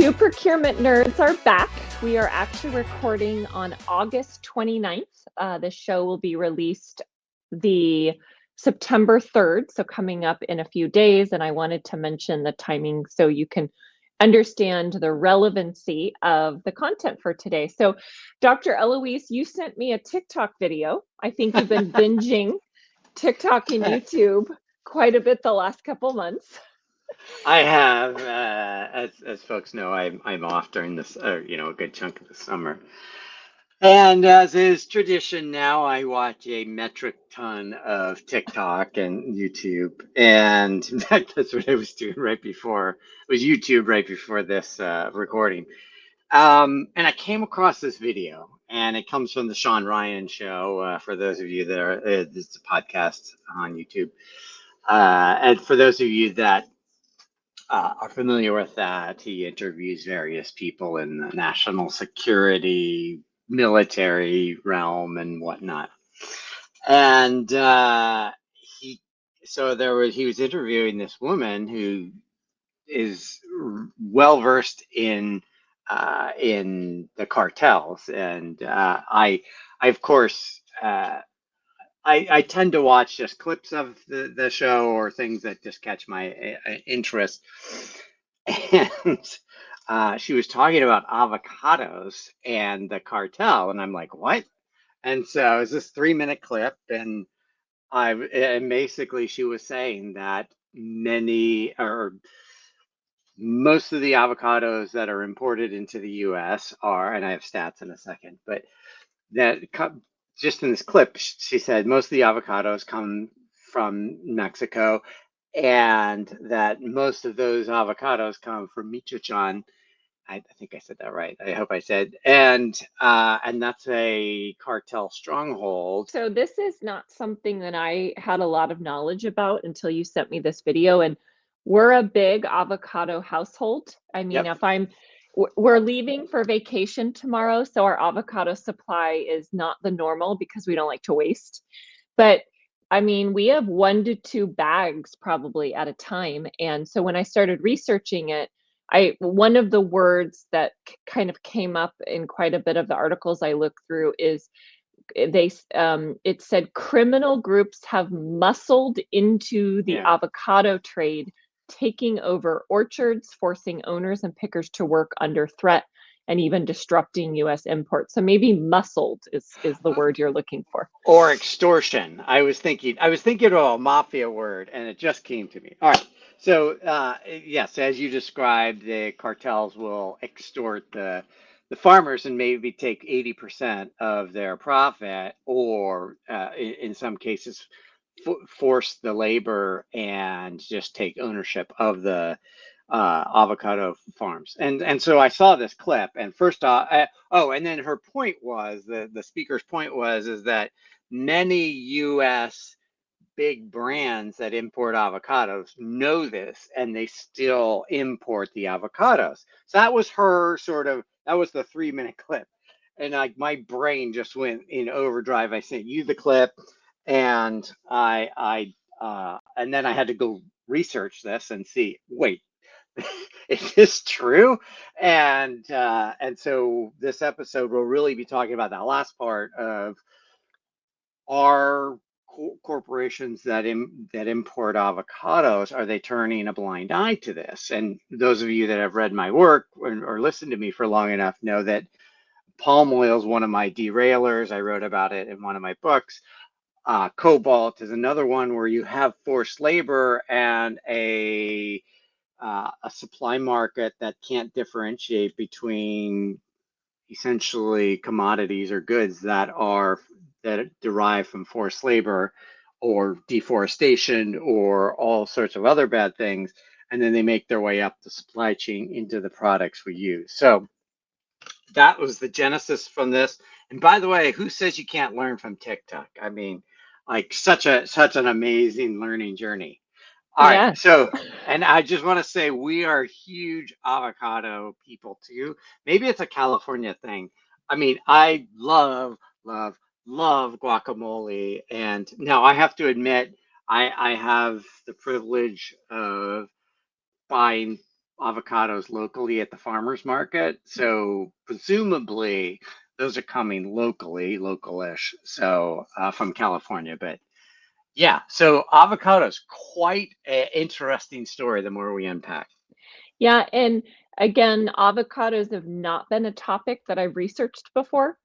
You procurement nerds are back. We are actually recording on August 29th. The show will be released the September 3rd, so coming up in a few days. And I wanted to mention the timing so you can understand the relevancy of the content for today. So, Dr. Eloise, you sent me a TikTok video. I think you've been binging TikTok and YouTube quite a bit the last couple months. I have, as folks know, I'm off during this, a good chunk of the summer. And as is tradition now, I watch a metric ton of TikTok and YouTube. And in fact, that's what I was doing right before. It was YouTube right before this recording. And I came across this video, and it comes from the Sean Ryan show. For those of you that are, it's a podcast on YouTube. And for those of you that are familiar with that, he interviews various people in the national security, military realm, and whatnot. And he was interviewing this woman who is well versed in the cartels, and I of course. I tend to watch just clips of the show or things that just catch my interest. And she was talking about avocados and the cartel, and I'm like, what? And so it was this 3-minute clip, and basically she was saying that most of the avocados that are imported into the U.S. are, and I have stats in a second, but that just in this clip, she said most of the avocados come from Mexico, and that most of those avocados come from Michoacan. I think I said that right. I hope I said, and that's a cartel stronghold. So this is not something that I had a lot of knowledge about until you sent me this video, and we're a big avocado household. I mean, Yep. we're leaving for vacation tomorrow, so our avocado supply is not the normal because we don't like to waste. But I mean, we have 1 to 2 bags probably at a time. And so when I started researching it, one of the words that kind of came up in quite a bit of the articles I looked through is it said criminal groups have muscled into the avocado trade, taking over orchards, forcing owners and pickers to work under threat, and even disrupting U.S. imports. So maybe muscled is the word you're looking for. Or extortion. I was thinking of a mafia word, and it just came to me. All right. So yes, as you described, the cartels will extort the farmers and maybe take 80% of their profit, or in some cases, force the labor and just take ownership of the avocado farms. And so I saw this clip, and first off, and then her point was, the speaker's point was, is that many U.S. big brands that import avocados know this, and they still import the avocados. So that was that was the 3-minute clip. And like my brain just went in overdrive. I sent you the clip, and and then I had to go research this and see, wait, is this true? And so this episode will really be talking about that last part of, are corporations that import avocados, are they turning a blind eye to this? And those of you that have read my work or listened to me for long enough know that palm oil is one of my derailers. I wrote about it in one of my books. Cobalt is another one where you have forced labor and a supply market that can't differentiate between essentially commodities or goods that derive from forced labor or deforestation or all sorts of other bad things, and then they make their way up the supply chain into the products we use. So that was the genesis from this. And by the way, who says you can't learn from TikTok? I mean, like such an amazing learning journey. All right. So, and I just want to say we are huge avocado people too. Maybe it's a California thing. I mean, I love guacamole. And now I have to admit, I have the privilege of buying avocados locally at the farmer's market. So presumably those are coming locally, local-ish, so from California. But yeah, so avocados, quite an interesting story the more we unpack. Yeah, and again, avocados have not been a topic that I've researched before.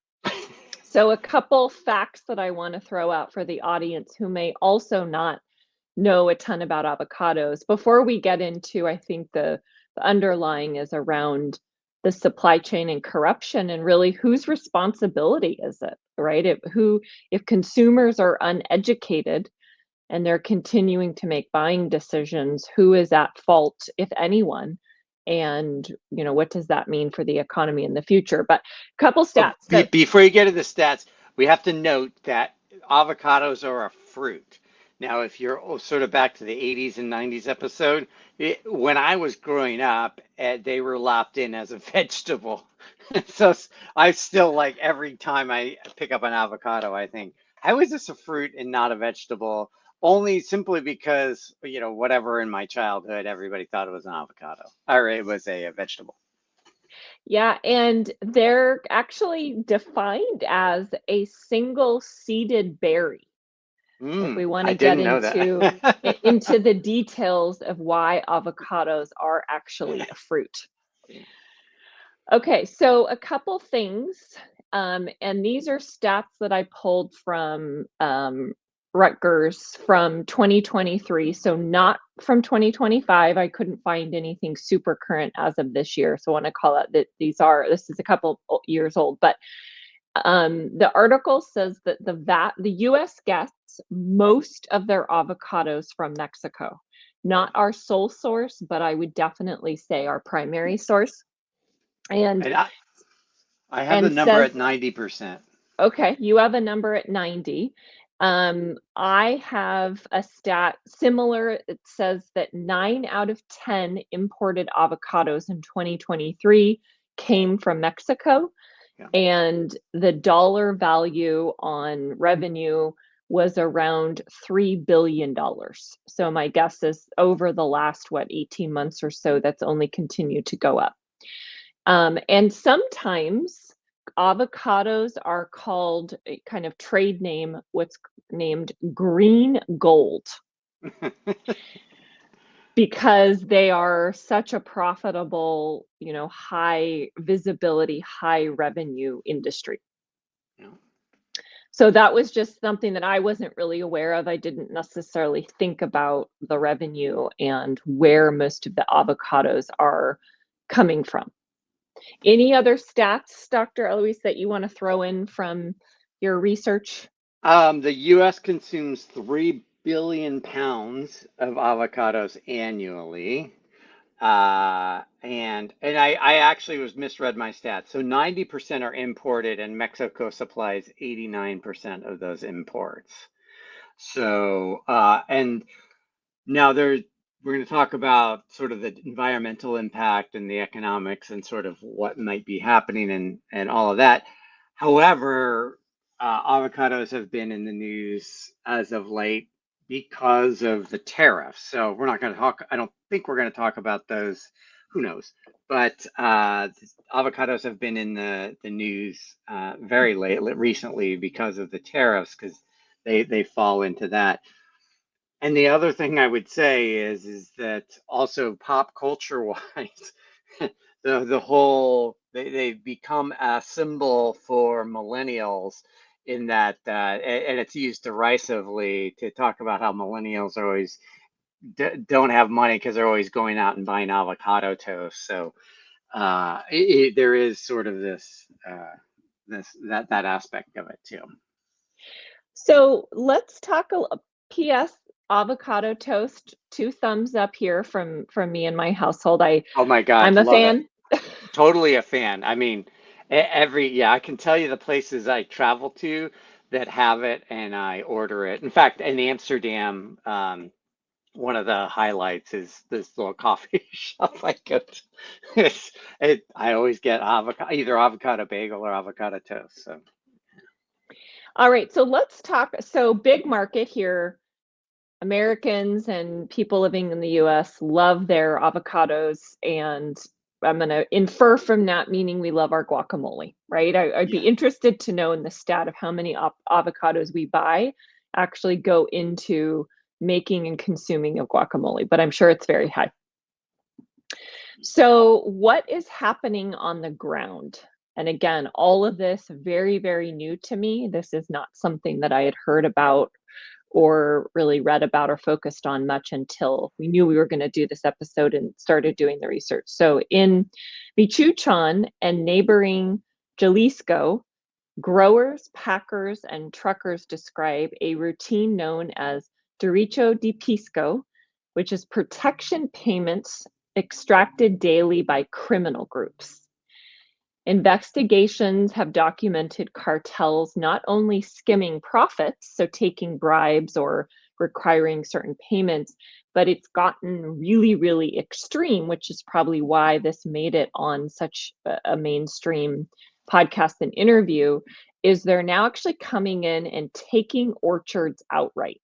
So a couple facts that I want to throw out for the audience who may also not know a ton about avocados. Before we get into, I think the underlying is around the supply chain and corruption and really whose responsibility is it, right? If consumers are uneducated and they're continuing to make buying decisions, who is at fault, if anyone? And what does that mean for the economy in the future? But a couple Oh, stats that before you get to the stats, we have to note that avocados are a fruit. Now, if you're sort of back to the 80s and 90s episode, when I was growing up, they were lopped in as a vegetable. So I still like every time I pick up an avocado, I think, how is this a fruit and not a vegetable? Only simply because, whatever in my childhood, everybody thought it was an avocado or it was a vegetable. Yeah, and they're actually defined as a single seeded berry. If we want I to get didn't know into that. into the details of why avocados are actually a fruit. Okay, so a couple things, and these are stats that I pulled from Rutgers from 2023, so not from 2025. I couldn't find anything super current as of this year, so I want to call out that this is a couple years old. But the article says that the U.S. gets most of their avocados from Mexico, not our sole source, but I would definitely say our primary source. And And I have the and number says, at 90%. okay, you have a number at 90. I have a stat similar. It says that 9 out of 10 imported avocados in 2023 came from Mexico, Yeah. and the dollar value on revenue was around $3 billion. So my guess is over the last, 18 months or so, that's only continued to go up. And sometimes avocados are called a kind of trade name, what's named green gold, because they are such a profitable, high visibility, high revenue industry. Yeah. So that was just something that I wasn't really aware of. I didn't necessarily think about the revenue and where most of the avocados are coming from. Any other stats, Dr. Eloise, that you want to throw in from your research? The US consumes 3 billion pounds of avocados annually. And I actually was misread my stats. So 90% are imported and Mexico supplies 89% of those imports. So and now we're going to talk about sort of the environmental impact and the economics and sort of what might be happening and all of that. However, avocados have been in the news as of late because of the tariffs. So we're not going to talk, I don't think we're going to talk about those. Who knows? But avocados have been in the news very recently because of the tariffs because they fall into that. And the other thing I would say is that also pop culture wise, the whole they've become a symbol for millennials in that and it's used derisively to talk about how millennials are always don't have money because they're always going out and buying avocado toast. So there is sort of that aspect of it too. So let's talk PS avocado toast. 2 thumbs up here from me and my household. Oh my God, I'm a love it. fan. Totally a fan. I mean, yeah, I can tell you the places I travel to that have it and I order it. In fact, in Amsterdam, one of the highlights is this little coffee shop I go to. I always get either avocado bagel or avocado toast. So, All right, so let's talk. So big market here. Americans and people living in the US love their avocados, and I'm going to infer from that meaning we love our guacamole, right? I'd be Yeah. interested to know in the stat of how many avocados we buy actually go into making and consuming of guacamole, but I'm sure it's very high. So, what is happening on the ground? And again, all of this very, very new to me. This is not something that I had heard about or really read about or focused on much until we knew we were going to do this episode and started doing the research. So, in Michoacan and neighboring Jalisco, growers, packers, and truckers describe a routine known as derecho de pisco, which is protection payments extracted daily by criminal groups. Investigations have documented cartels not only skimming profits, so taking bribes or requiring certain payments, but it's gotten really, really extreme, which is probably why this made it on such a mainstream podcast and interview, is they're now actually coming in and taking orchards outright.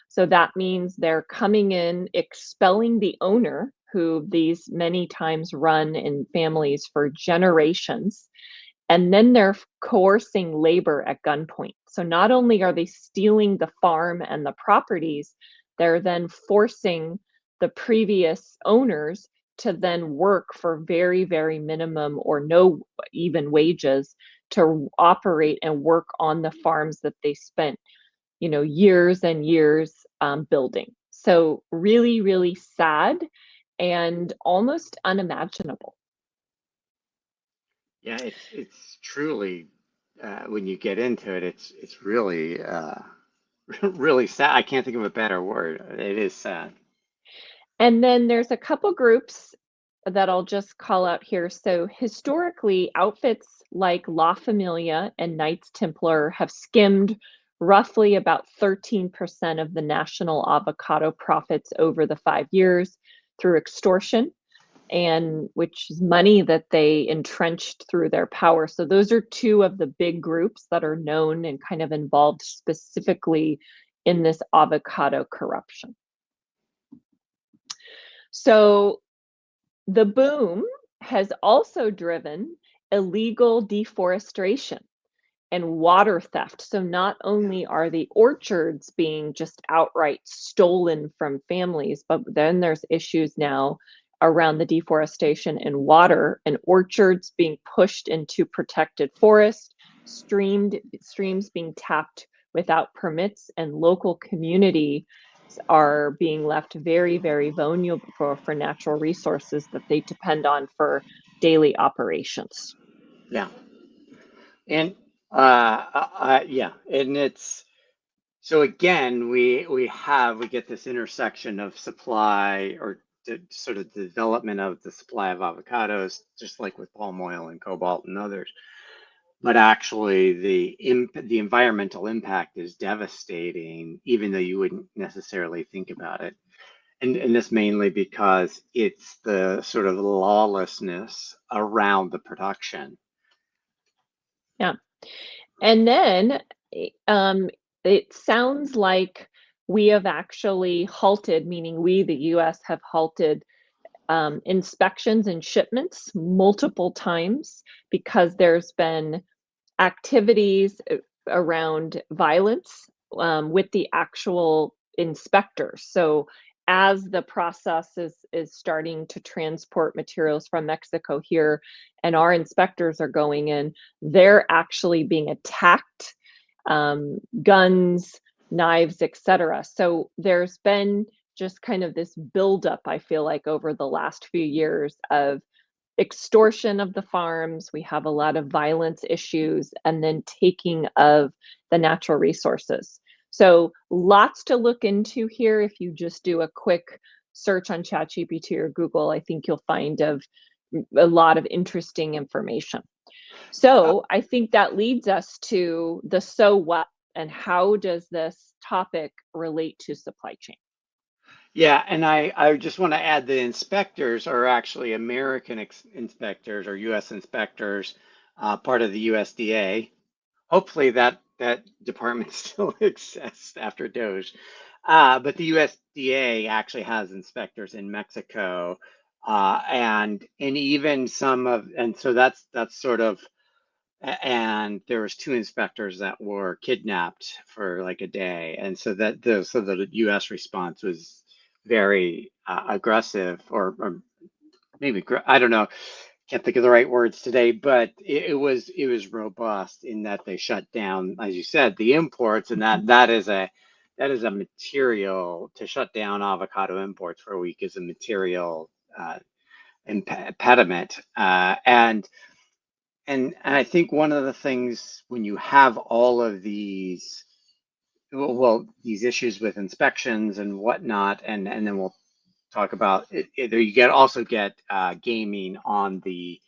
So that means they're coming in, expelling the owner, who these many times run in families for generations, and then they're coercing labor at gunpoint. So not only are they stealing the farm and the properties, they're then forcing the previous owners to then work for very, very minimum or no even wages to operate and work on the farms that they spent, years and years building. So really, really sad and almost unimaginable. Yeah, it's truly when you get into it, it's really really sad. I can't think of a better word. It is sad. And then there's a couple groups that I'll just call out here. So historically, outfits like La Familia and Knights Templar have skimmed roughly about 13% of the national avocado profits over the 5 years through extortion, and which is money that they entrenched through their power. So those are two of the big groups that are known and kind of involved specifically in this avocado corruption. So the boom has also driven illegal deforestation and water theft. So not Yeah. only are the orchards being just outright stolen from families, but then there's issues now around the deforestation and water, and orchards being pushed into protected forest, streams being tapped without permits, and local community are being left very, very vulnerable for natural resources that they depend on for daily operations. Yeah. And yeah, and it's so again, we get this intersection of supply or sort of development of the supply of avocados, just like with palm oil and cobalt and others. But actually, the environmental impact is devastating, even though you wouldn't necessarily think about it. And this mainly because it's the sort of lawlessness around the production. Yeah. And then um, it sounds like we have actually halted, meaning we, the US, have halted inspections and shipments multiple times because there's been activities around violence with the actual inspectors. So as the process is starting to transport materials from Mexico here, and our inspectors are going in, they're actually being attacked, guns, knives, etc. So there's been just kind of this buildup, I feel like, over the last few years of extortion of the farms. We have a lot of violence issues and then taking of the natural resources. So lots to look into here. If you just do a quick search on ChatGPT or Google, I think you'll find a lot of interesting information. Uh, So I think that leads us to the so what, and how does this topic relate to supply chain? Yeah, and I just want to add the inspectors are actually American inspectors or U.S. inspectors, part of the USDA. Hopefully that department still exists after Doge. But the USDA actually has inspectors in Mexico, and even some of, and so that's sort of, and there was two inspectors that were kidnapped for like a day, and so the U.S. response was very aggressive, or maybe I don't know, can't think of the right words today, but it was robust in that they shut down, as you said, the imports, and that is a material to shut down avocado imports for a week is a material impediment, and I think one of the things when you have all of these, well, these issues with inspections and whatnot, and then we'll talk about it, you also get gaming on the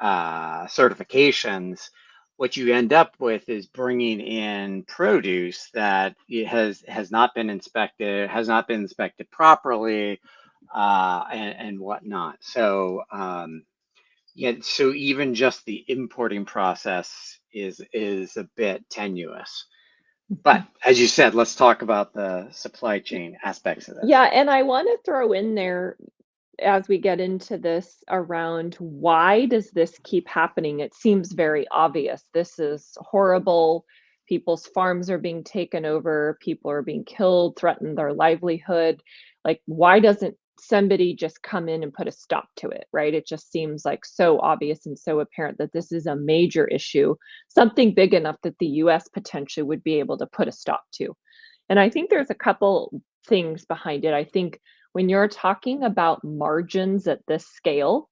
certifications. What you end up with is bringing in produce that it has not been inspected properly, and whatnot. So yeah, so even just the importing process is a bit tenuous. But as you said, let's talk about the supply chain aspects of this. Yeah, and I want to throw in there as we get into this around why does this keep happening? It seems very obvious. This is horrible. People's farms are being taken over, people are being killed, threaten their livelihood. Like, why doesn't somebody just come in and put a stop to it, right? It just seems like so obvious and so apparent that this is a major issue, something big enough that the US potentially would be able to put a stop to. And I think there's a couple things behind it. I think when you're talking about margins at this scale,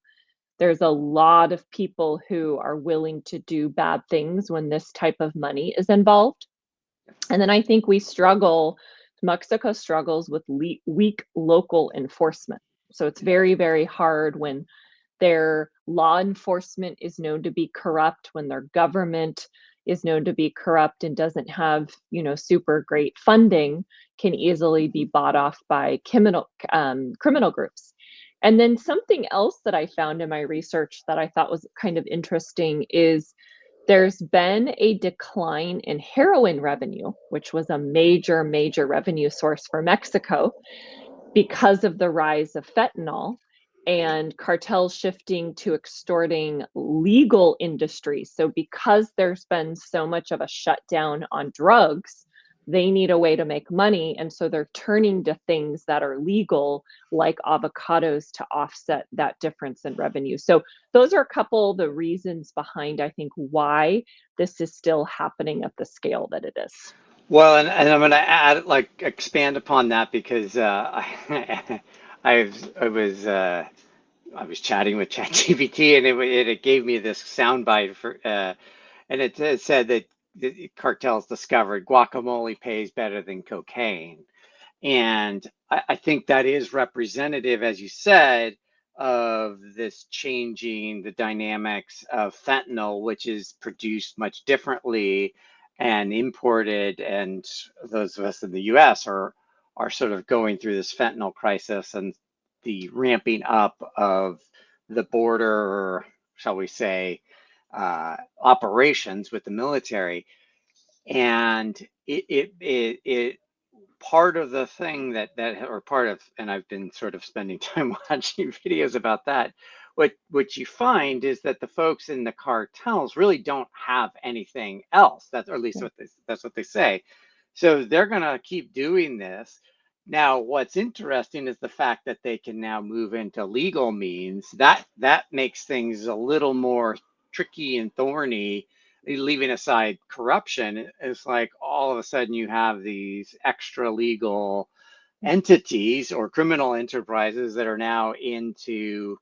there's a lot of people who are willing to do bad things when this type of money is involved. And then I think Mexico struggles with weak local enforcement. So it's very, very hard when their law enforcement is known to be corrupt, when their government is known to be corrupt and doesn't have, super great funding, can easily be bought off by criminal groups. And then something else that I found in my research that I thought was kind of interesting is there's been a decline in heroin revenue, which was a major, major revenue source for Mexico because of the rise of fentanyl and cartels shifting to extorting legal industries. So because there's been so much of a shutdown on drugs, they need a way to make money. And so they're turning to things that are legal, like avocados, to offset that difference in revenue. So those are a couple of the reasons behind, I think, why this is still happening at the scale that it is. Well, and I'm going to add, like, expand upon that because I was chatting with ChatGPT, and it gave me this soundbite and it said that the cartels discovered guacamole pays better than cocaine. And I think that is representative, as you said, of this changing the dynamics of fentanyl, which is produced much differently and imported. And those of us in the US are sort of going through this fentanyl crisis and the ramping up of the border, shall we say, operations with the military. And it part of the thing or part of, and I've been sort of spending time watching videos about that, what you find is that the folks in the cartels really don't have anything else. That's, or at least Yeah. that's what they say. So they're gonna keep doing this. Now, what's interesting is the fact that they can now move into legal means. That makes things a little more tricky and thorny, leaving aside corruption. It's like all of a sudden you have these extra legal entities or criminal enterprises that are now into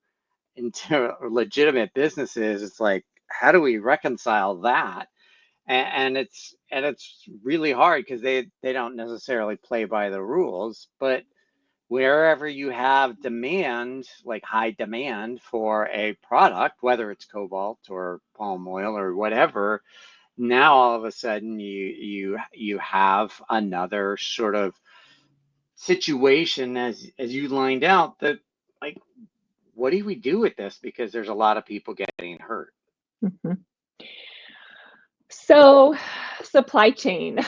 legitimate businesses. It's like, how do we reconcile that? And it's really hard because they don't necessarily play by the rules. But wherever you have demand, like high demand for a product, whether it's cobalt or palm oil or whatever, now all of a sudden you have another sort of situation, as you lined out, that, like, what do we do with this? Because there's a lot of people getting hurt. Mhm. So, supply chain.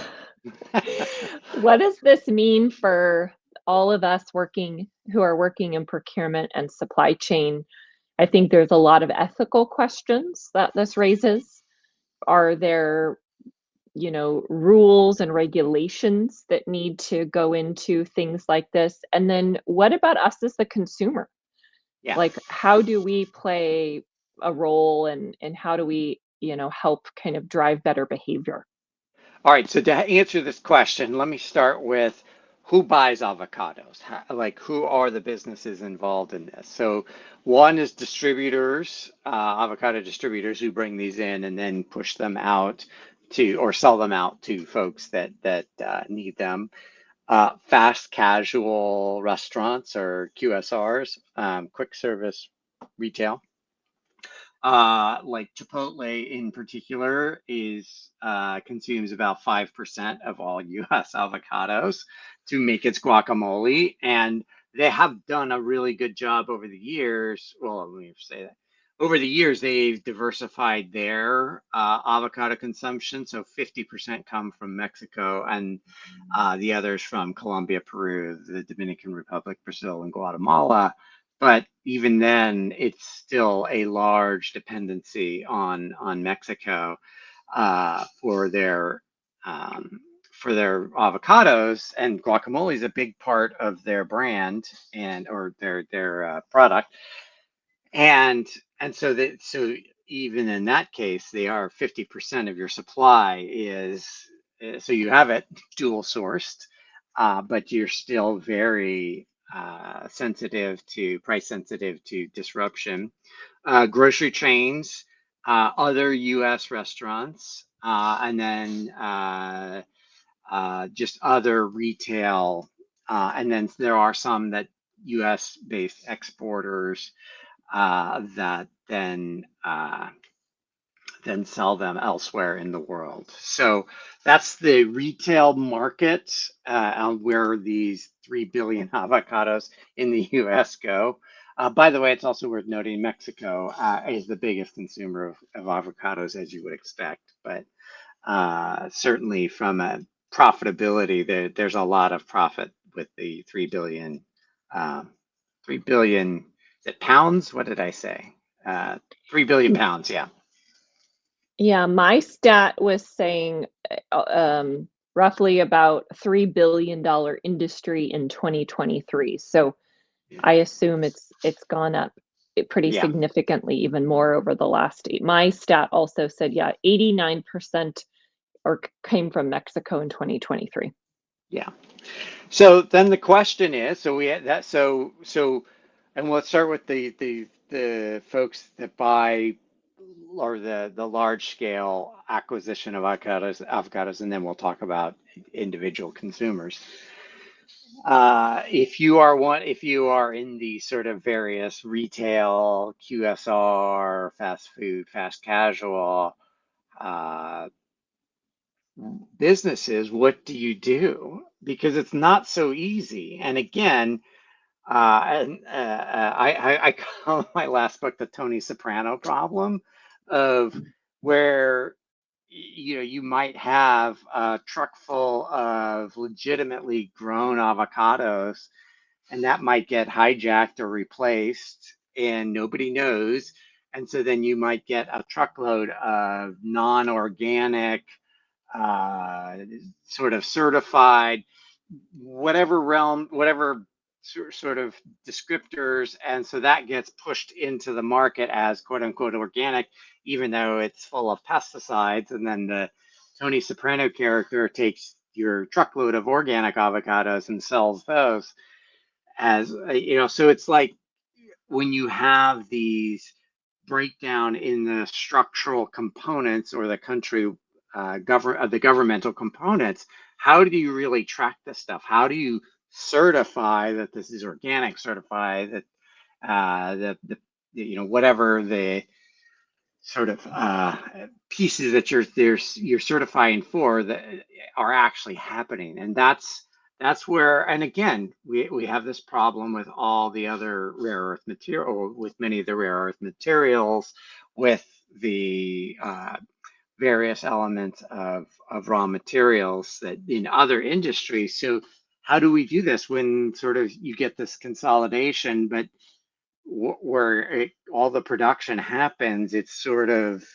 What does this mean for all of us who are working in procurement and supply chain? I think there's a lot of ethical questions that this raises. Are there, rules and regulations that need to go into things like this? And then what about us as the consumer? Yeah. Like, how do we play a role and how do we, help kind of drive better behavior? All right, so to answer this question, let me start with who buys avocados? Like, who are the businesses involved in this? So, one is distributors, avocado distributors who bring these in and then push them out to or sell them out to folks that need them. Fast casual restaurants or QSRs, quick service retail. Like Chipotle in particular is consumes about 5% of all U.S. avocados to make its guacamole, and they have done a really good job over the years. Well, let me say that over the years they've diversified their avocado consumption, so 50% come from Mexico, and the others from Colombia, Peru, the Dominican Republic, Brazil, and Guatemala. But even then, it's still a large dependency on Mexico uh, for their for their avocados, and guacamole is a big part of their brand and or their product. And so even in that case, they are 50% of your supply is so you have it dual sourced, but you're still very sensitive to price sensitive to disruption. Grocery chains, other U.S. restaurants, and then just other retail, and then there are some that U.S. based exporters that then sell them elsewhere in the world. So that's the retail market where these 3 billion avocados in the US go. By the way, it's also worth noting Mexico is the biggest consumer of avocados, as you would expect. But certainly from a profitability, there's a lot of profit with the 3 billion, 3 billion, is it pounds? What did I say? 3 billion pounds, yeah. Yeah, my stat was saying roughly about $3 billion industry in 2023. So Yeah. I assume it's gone up pretty Yeah. significantly, even more over the last eight. My stat also said, yeah, 89% came from Mexico in 2023. Yeah. So then the question is, so we had that, and let's start with the folks that buy or the large scale acquisition of avocados, and then we'll talk about individual consumers. If you are in the sort of various retail, QSR, fast food, fast casual, uh, businesses, what do you do? Because it's not so easy. And again, I call my last book the Tony Soprano problem of where you might have a truck full of legitimately grown avocados, and that might get hijacked or replaced, and nobody knows. And so then you might get a truckload of non-organic uh, sort of certified, whatever realm, whatever sort of descriptors. And so that gets pushed into the market as quote unquote organic, even though it's full of pesticides. And then the Tony Soprano character takes your truckload of organic avocados and sells those as, so it's like when you have these breakdown in the structural components or the country the governmental components, how do you really track this stuff? How do you certify that this is organic? Certify that the whatever the sort of pieces that you're certifying for that are actually happening, and that's where, and again, we have this problem with all the other rare earth material, with many of the rare earth materials, with the various elements of raw materials that in other industries. So how do we do this when sort of you get this consolidation, but all the production happens, it's sort of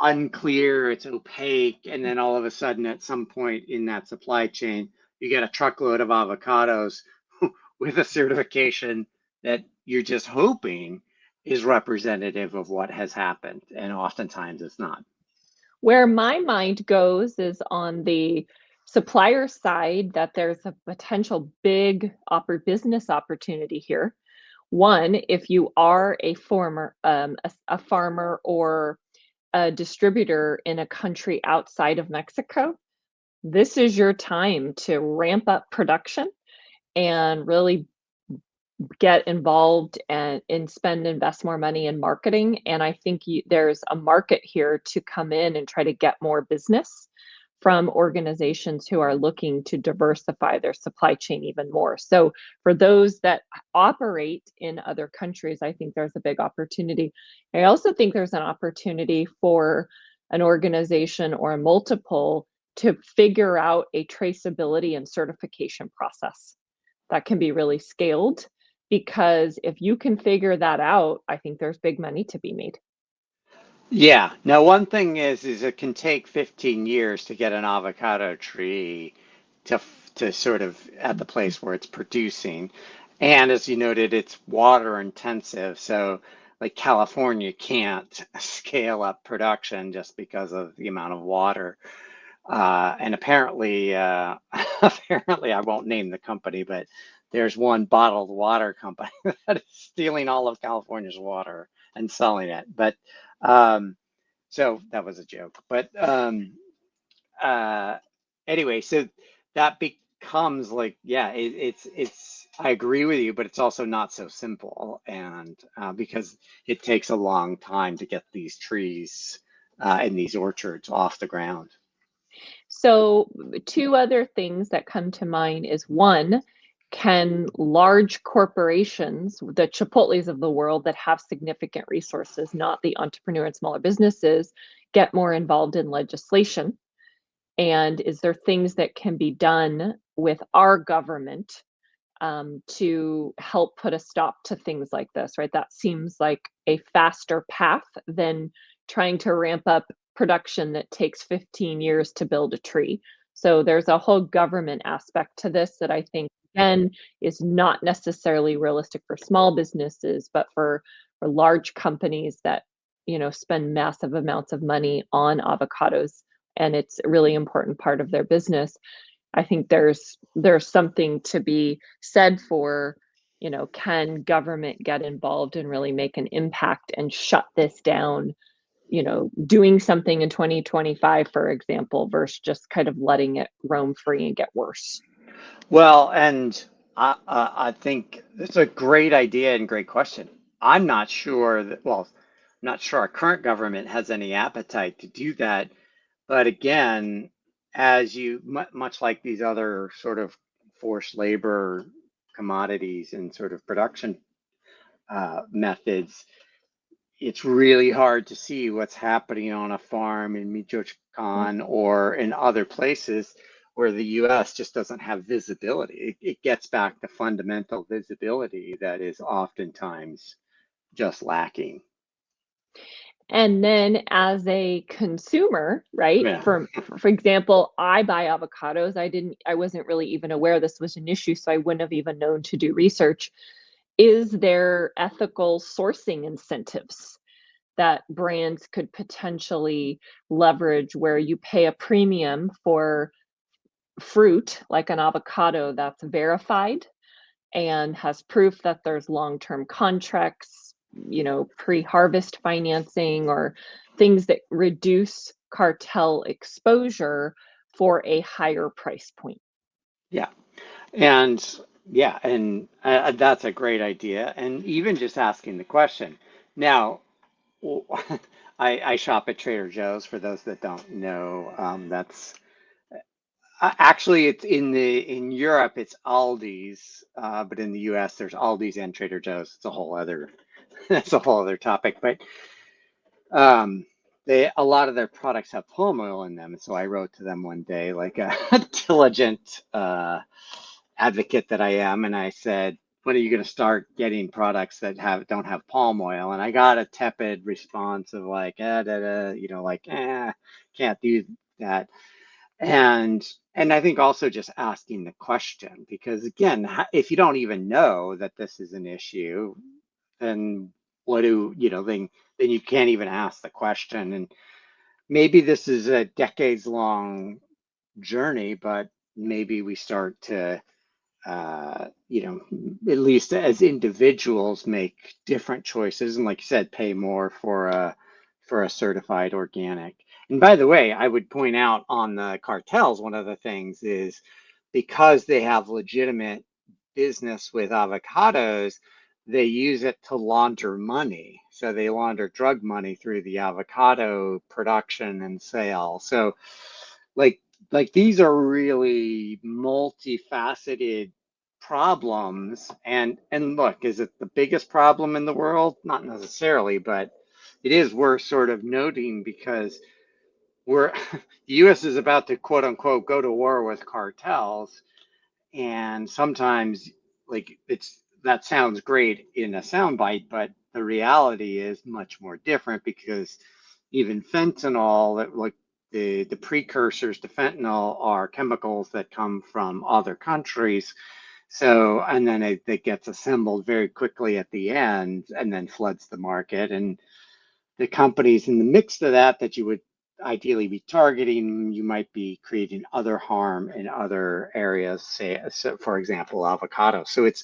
unclear, it's opaque, and then all of a sudden, at some point in that supply chain, you get a truckload of avocados with a certification that you're just hoping is representative of what has happened, and oftentimes it's not. Where my mind goes is on the supplier side, that there's a potential big business opportunity here. One, if you are a farmer or a distributor in a country outside of Mexico, this is your time to ramp up production and really get involved and invest more money in marketing. And I think there's a market here to come in and try to get more business from organizations who are looking to diversify their supply chain even more. So for those that operate in other countries, I think there's a big opportunity. I also think there's an opportunity for an organization or a multiple to figure out a traceability and certification process that can be really scaled, because if you can figure that out, I think there's big money to be made. Yeah. Now, one thing is it can take 15 years to get an avocado tree to sort of at the place where it's producing. And as you noted, it's water intensive. So like California can't scale up production just because of the amount of water. And apparently, apparently, I won't name the company, but there's one bottled water company that is stealing all of California's water and selling it. But so that was a joke. But uh, anyway, so that becomes like, yeah, it's. I agree with you, but it's also not so simple, and because it takes a long time to get these trees and these orchards off the ground. So, two other things that come to mind is one, can large corporations, the Chipotles of the world that have significant resources, not the entrepreneur and smaller businesses, get more involved in legislation? And is there things that can be done with our government to help put a stop to things like this, right? That seems like a faster path than trying to ramp up production that takes 15 years to build a tree. So there's a whole government aspect to this that I think, again, is not necessarily realistic for small businesses, but for large companies that, spend massive amounts of money on avocados, and it's a really important part of their business. I think there's something to be said for, can government get involved and really make an impact and shut this down, doing something in 2025, for example, versus just kind of letting it roam free and get worse. Well, and I think it's a great idea and great question. I'm not sure that, well, I'm not sure our current government has any appetite to do that. But again, as much like these other sort of forced labor commodities and sort of production methods, it's really hard to see what's happening on a farm in Michoacan or in other places where the US just doesn't have visibility. It gets back to fundamental visibility that is oftentimes just lacking. And then as a consumer, right? Yeah. For example, I buy avocados. I wasn't really even aware this was an issue, so I wouldn't have even known to do research. Is there ethical sourcing incentives that brands could potentially leverage, where you pay a premium for fruit like an avocado that's verified and has proof that there's long-term contracts, pre-harvest financing, or things that reduce cartel exposure for a higher price point? Yeah. And yeah, and that's a great idea. And even just asking the question. Now, w- I shop at Trader Joe's for those that don't know. That's actually it's in Europe it's Aldi's, but in the US there's Aldi's and Trader Joe's. It's a whole other that's a whole other topic. But um, a lot of their products have palm oil in them. And so I wrote to them one day, like a diligent advocate that I am, and I said, when are you going to start getting products that don't have palm oil? And I got a tepid response of like, can't do that. And I think also just asking the question, because again, if you don't even know that this is an issue, then then you can't even ask the question. And maybe this is a decades long journey, but maybe we start to at least as individuals, make different choices, and like you said, pay more for a certified organic. And by the way, I would point out on the cartels, one of the things is because they have legitimate business with avocados, they use it to launder money. So they launder drug money through the avocado production and sale. So like these are really multifaceted problems. And look, is it the biggest problem in the world? Not necessarily, but it is worth sort of noting, because we're the US is about to quote unquote go to war with cartels. And sometimes, like, that sounds great in a soundbite, but the reality is much more different, because even fentanyl, like the precursors to fentanyl are chemicals that come from other countries. So, and then it gets assembled very quickly at the end and then floods the market. And the companies in the mix of that you would ideally be targeting, you might be creating other harm in other areas, say, so for example, avocado. So it's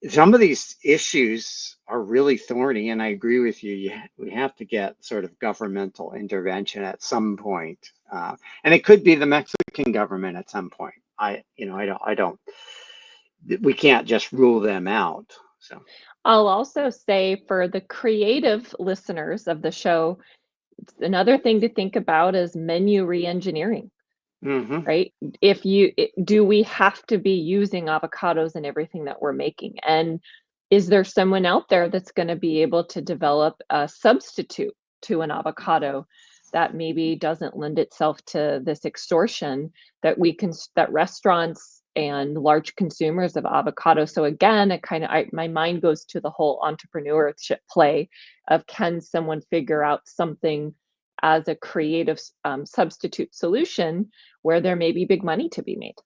some of these issues are really thorny, and I agree with you. We have to get sort of governmental intervention at some point, and it could be the Mexican government at some point. I don't. We can't just rule them out. So. I'll also say for the creative listeners of the show, another thing to think about is menu reengineering, Mm-hmm. right? Do we have to be using avocados in everything that we're making? And is there someone out there that's going to be able to develop a substitute to an avocado that maybe doesn't lend itself to this extortion that restaurants and large consumers of avocado? So again, my mind goes to the whole entrepreneurship play of, can someone figure out something as a creative substitute solution where there may be big money to be made?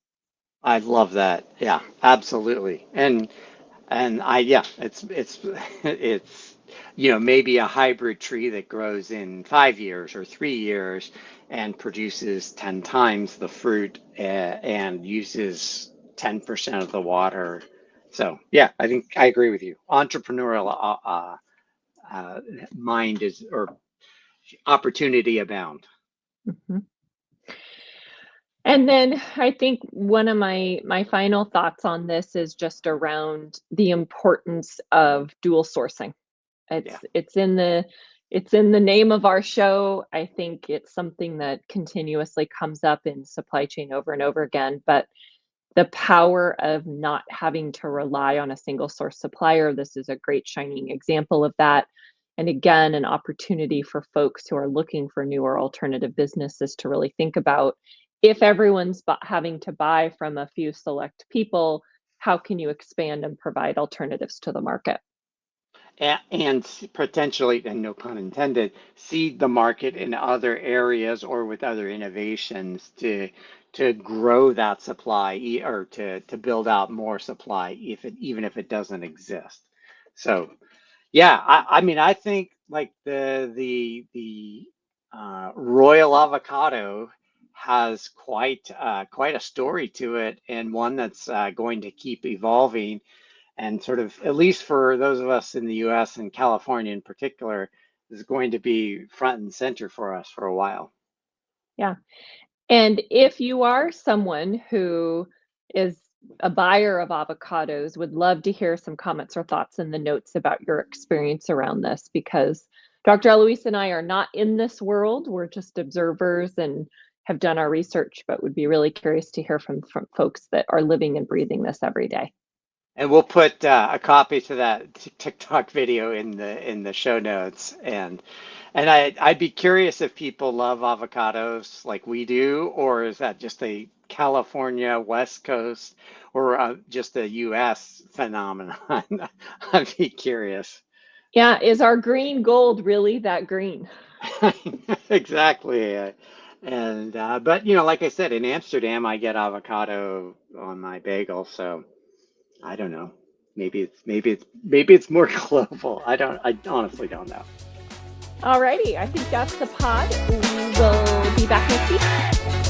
I love that. Yeah, absolutely. And yeah, it's it's maybe a hybrid tree that grows in 5 years or 3 years and produces 10 times the fruit, and uses 10% of the water. So yeah, I think I agree with you. Entrepreneurial uh, mind is, or opportunity abound. Mhm. And then I think one of my final thoughts on this is just around the importance of dual sourcing. Yeah. It's in the name of our show. I think it's something that continuously comes up in supply chain over and over again, but the power of not having to rely on a single source supplier, this is a great shining example of that. And again, an opportunity for folks who are looking for newer alternative businesses to really think about, if everyone's having to buy from a few select people, how can you expand and provide alternatives to the market? And potentially, and no pun intended, seed the market in other areas or with other innovations to grow that supply, or to build out more supply, even if it doesn't exist. So yeah, I mean, I think like the royal avocado has quite a story to it, and one that's going to keep evolving, and sort of, at least for those of us in the US and California in particular, is going to be front and center for us for a while. Yeah. And if you are someone who is a buyer of avocados, would love to hear some comments or thoughts in the notes about your experience around this, because Dr. Eloise and I are not in this world. We're just observers and have done our research, but would be really curious to hear from folks that are living and breathing this every day. And we'll put a copy to that TikTok video in the show notes. And And I'd be curious if people love avocados like we do, or is that just a California, West Coast, or just a US phenomenon? I'd be curious. Yeah, is our green gold really that green? Exactly. And but like I said, in Amsterdam, I get avocado on my bagel, so I don't know. Maybe it's more global. I honestly don't know. Alrighty, I think that's the pod. We will be back next week.